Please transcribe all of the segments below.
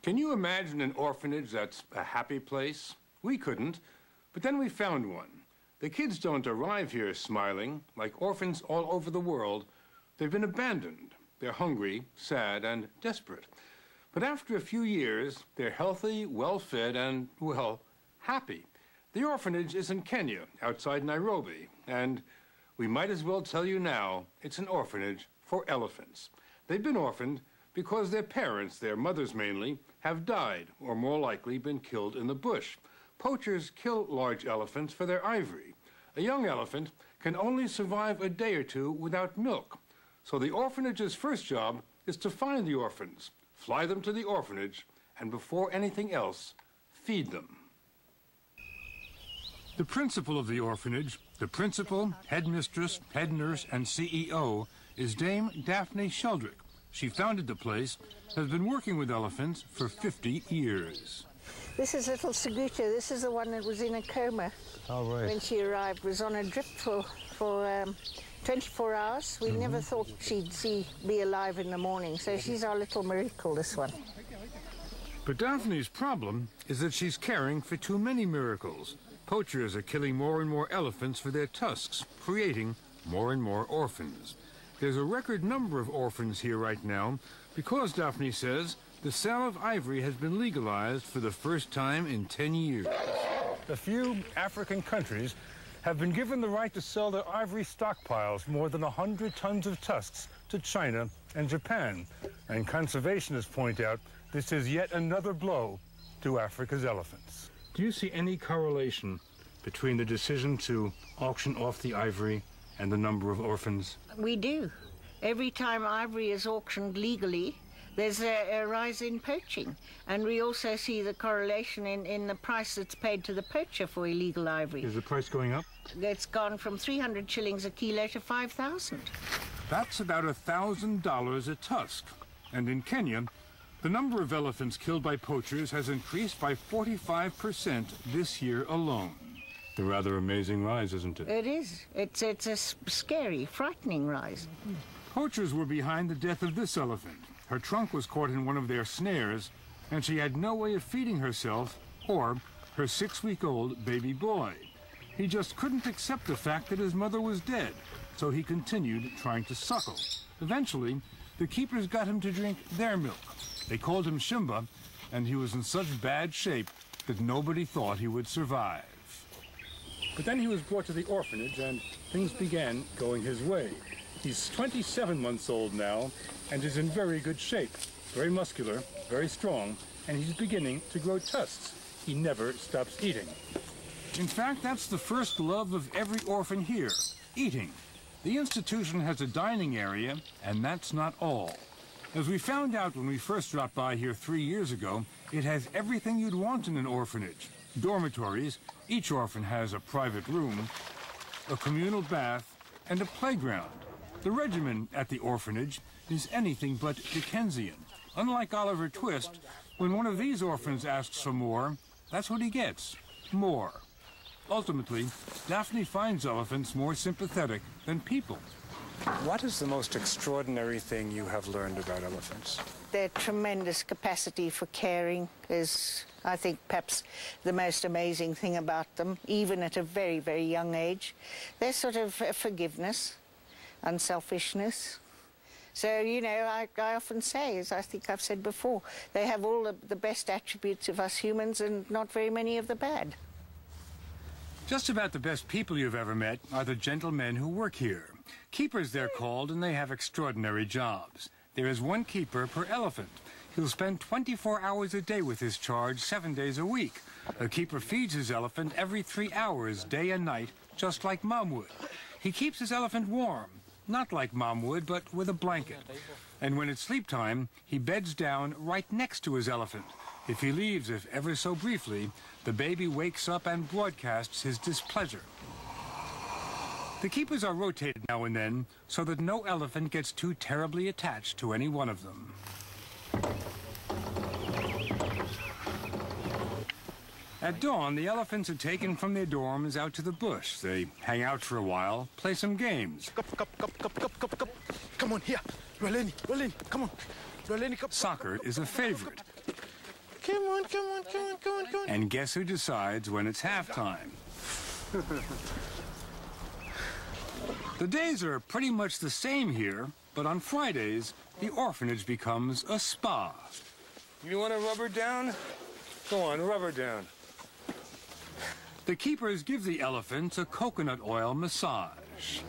Can you imagine an orphanage that's a happy place? We couldn't, but then we found one. The kids don't arrive here smiling. Like orphans all over the world, they've been abandoned. They're hungry, sad, and desperate. But after a few years, they're healthy, well-fed, and, well, happy. The orphanage is in Kenya, outside Nairobi, and we might as well tell you now, it's an orphanage for elephants. They've been orphaned because their parents, their mothers mainly, have died, or more likely been killed in the bush. Poachers kill large elephants for their ivory. A young elephant can only survive a day or two without milk. So the orphanage's first job is to find the orphans, fly them to the orphanage, and before anything else, feed them. The principal of the orphanage, the principal, headmistress, head nurse, and CEO, is Dame Daphne Sheldrick. She founded the place, has been working with elephants for 50 years. This is little Seguta. This is the one that was in a coma when she arrived. Was on a drip for 24 hours. We never thought she'd be alive in the morning, so she's our little miracle, this one. But Daphne's problem is that she's caring for too many miracles. Poachers are killing more and more elephants for their tusks, creating more and more orphans. There's a record number of orphans here right now because, Daphne says, the sale of ivory has been legalized for the first time in 10 years. A few African countries have been given the right to sell their ivory stockpiles, more than 100 tons of tusks, to China and Japan. And conservationists point out this is yet another blow to Africa's elephants. Do you see any correlation between the decision to auction off the ivory and the number of orphans? We do. Every time ivory is auctioned legally, there's a rise in poaching. And we also see the correlation in the price that's paid to the poacher for illegal ivory. Is the price going up? It's gone from 300 shillings a kilo to 5,000. That's about $1,000 a tusk. And in Kenya, the number of elephants killed by poachers has increased by 45% this year alone. A rather amazing rise, isn't it? It is. It's a scary, frightening rise. Poachers were behind the death of this elephant. Her trunk was caught in one of their snares, and she had no way of feeding herself or her 6-week-old baby boy. He just couldn't accept the fact that his mother was dead, so he continued trying to suckle. Eventually, the keepers got him to drink their milk. They called him Shimba, and he was in such bad shape that nobody thought he would survive. But then he was brought to the orphanage, and things began going his way. He's 27 months old now, and is in very good shape. Very muscular, very strong, and he's beginning to grow tusks. He never stops eating. In fact, that's the first love of every orphan here, eating. The institution has a dining area, and that's not all. As we found out when we first dropped by here 3 years ago, it has everything you'd want in an orphanage. Dormitories, each orphan has a private room, a communal bath, and a playground. The regimen at the orphanage is anything but Dickensian. Unlike Oliver Twist, when one of these orphans asks for more, that's what he gets, more. Ultimately, Daphne finds elephants more sympathetic than people. What is the most extraordinary thing you have learned about elephants? Their tremendous capacity for caring is, I think, perhaps the most amazing thing about them, even at a very, very young age. Their sort of forgiveness, unselfishness. So, you know, I often say, as I think I've said before, they have all the best attributes of us humans and not very many of the bad. Just about the best people you've ever met are the gentlemen who work here. Keepers, they're called, and they have extraordinary jobs. There is one keeper per elephant. He'll spend 24 hours a day with his charge, 7 days a week. A keeper feeds his elephant every 3 hours, day and night, just like Mom would. He keeps his elephant warm, not like Mom would, but with a blanket. And when it's sleep time, he beds down right next to his elephant. If he leaves, if ever so briefly, the baby wakes up and broadcasts his displeasure. The keepers are rotated now and then so that no elephant gets too terribly attached to any one of them. At dawn, the elephants are taken from their dorms out to the bush. They hang out for a while, play some games. Come on, here. Roleni, come on. Soccer is a favorite. Come on, come on, come on, come on, come on. And guess who decides when it's halftime? The days are pretty much the same here, but on Fridays, the orphanage becomes a spa. You want to rub her down? Go on, rub her down. The keepers give the elephants a coconut oil massage.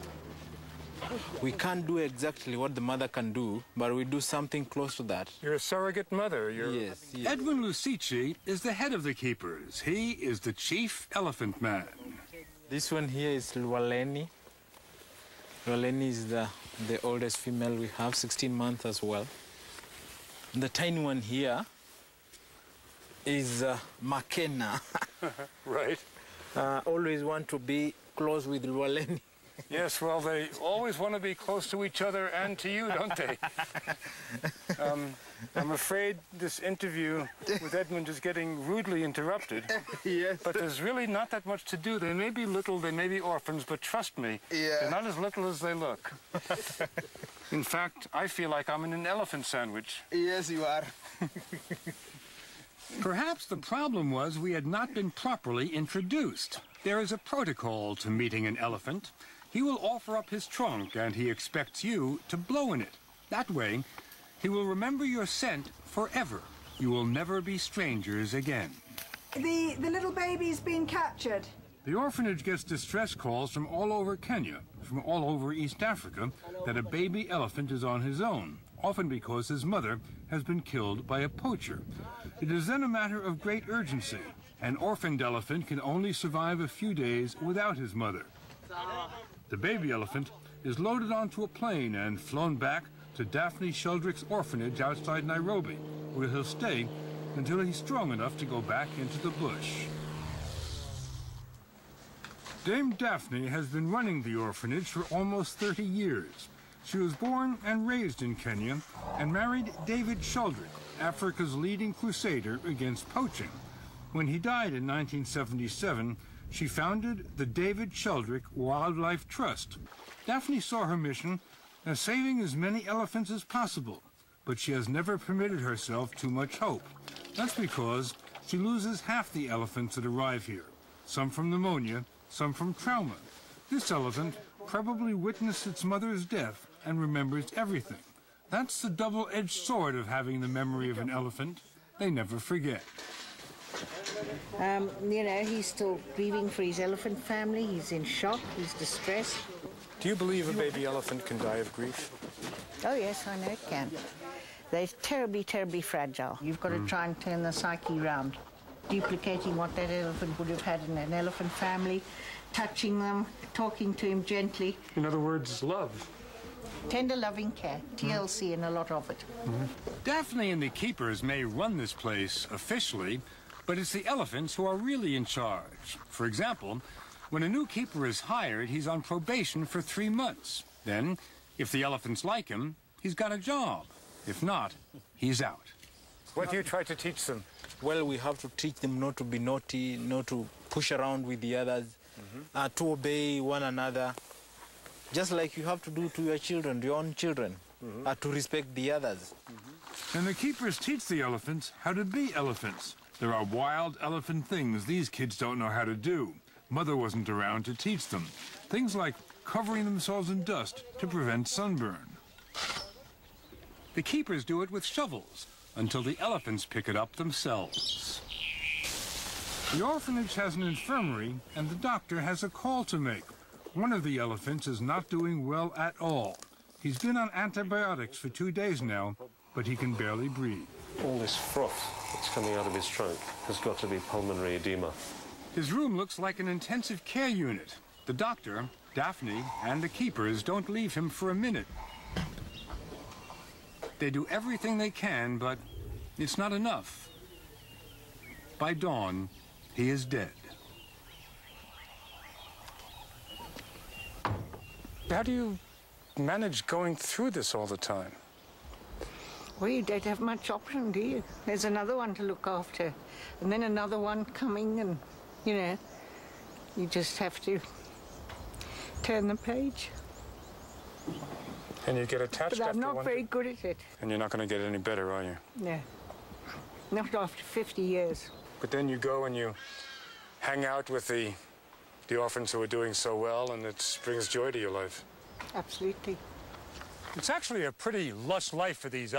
We can't do exactly what the mother can do, but we do something close to that. You're a surrogate mother. Yes, yes. Edwin Lucici is the head of the keepers. He is the chief elephant man. This one here is Lualeni. Lualeni is the oldest female we have, 16 months as well. The tiny one here is Makena. Right. Always want to be close with Lualeni. Yes, well, they always want to be close to each other and to you, don't they? I'm afraid this interview with Edmund is getting rudely interrupted. Yes. But there's really not that much to do. They may be little, they may be orphans, but trust me, they're not as little as they look. In fact, I feel like I'm in an elephant sandwich. Yes, you are. Perhaps the problem was we had not been properly introduced. There is a protocol to meeting an elephant. He will offer up his trunk and he expects you to blow in it. That way, he will remember your scent forever. You will never be strangers again. The little baby's been captured. The orphanage gets distress calls from all over Kenya, from all over East Africa, that a baby elephant is on his own, often because his mother has been killed by a poacher. It is then a matter of great urgency. An orphaned elephant can only survive a few days without his mother. The baby elephant is loaded onto a plane and flown back to Daphne Sheldrick's orphanage outside Nairobi, where he'll stay until he's strong enough to go back into the bush. Dame Daphne has been running the orphanage for almost 30 years. She was born and raised in Kenya and married David Sheldrick, Africa's leading crusader against poaching. When he died in 1977, she founded the David Sheldrick Wildlife Trust. Daphne saw her mission as saving as many elephants as possible, but she has never permitted herself too much hope. That's because she loses half the elephants that arrive here, some from pneumonia, some from trauma. This elephant probably witnessed its mother's death and remembers everything. That's the double-edged sword of having the memory of an elephant. They never forget. You know, he's still grieving for his elephant family. He's in shock. He's distressed. Do you believe a baby elephant can die of grief? Oh, yes, I know it can. They're terribly, terribly fragile. You've got to try and turn the psyche round, duplicating what that elephant would have had in an elephant family, touching them, talking to him gently. In other words, love. Tender, loving care. TLC and a lot of it. Daphne and the keepers may run this place officially, but it's the elephants who are really in charge. For example, when a new keeper is hired, he's on probation for 3 months. Then, if the elephants like him, he's got a job. If not, he's out. What do you try to teach them? Well, we have to teach them not to be naughty, not to push around with the others, to obey one another, just like you have to do to your children, your own children, to respect the others. And the keepers teach the elephants how to be elephants. There are wild elephant things these kids don't know how to do. Mother wasn't around to teach them. Things like covering themselves in dust to prevent sunburn. The keepers do it with shovels until the elephants pick it up themselves. The orphanage has an infirmary, and the doctor has a call to make. One of the elephants is not doing well at all. He's been on antibiotics for 2 days now, but he can barely breathe. All this froth that's coming out of his trunk has got to be pulmonary edema. His room looks like an intensive care unit. The doctor, Daphne, and the keepers don't leave him for a minute. They do everything they can, but it's not enough. By dawn, he is dead. How do you manage going through this all the time? Well, you don't have much option, do you? There's another one to look after, and then another one coming, and, you know, you just have to turn the page. And you get attached But I'm after not one. very good at it. And you're not going to get any better, are you? No. Not after 50 years. But then you go and you hang out with the orphans who are doing so well, and it brings joy to your life. Absolutely. It's actually a pretty lush life for these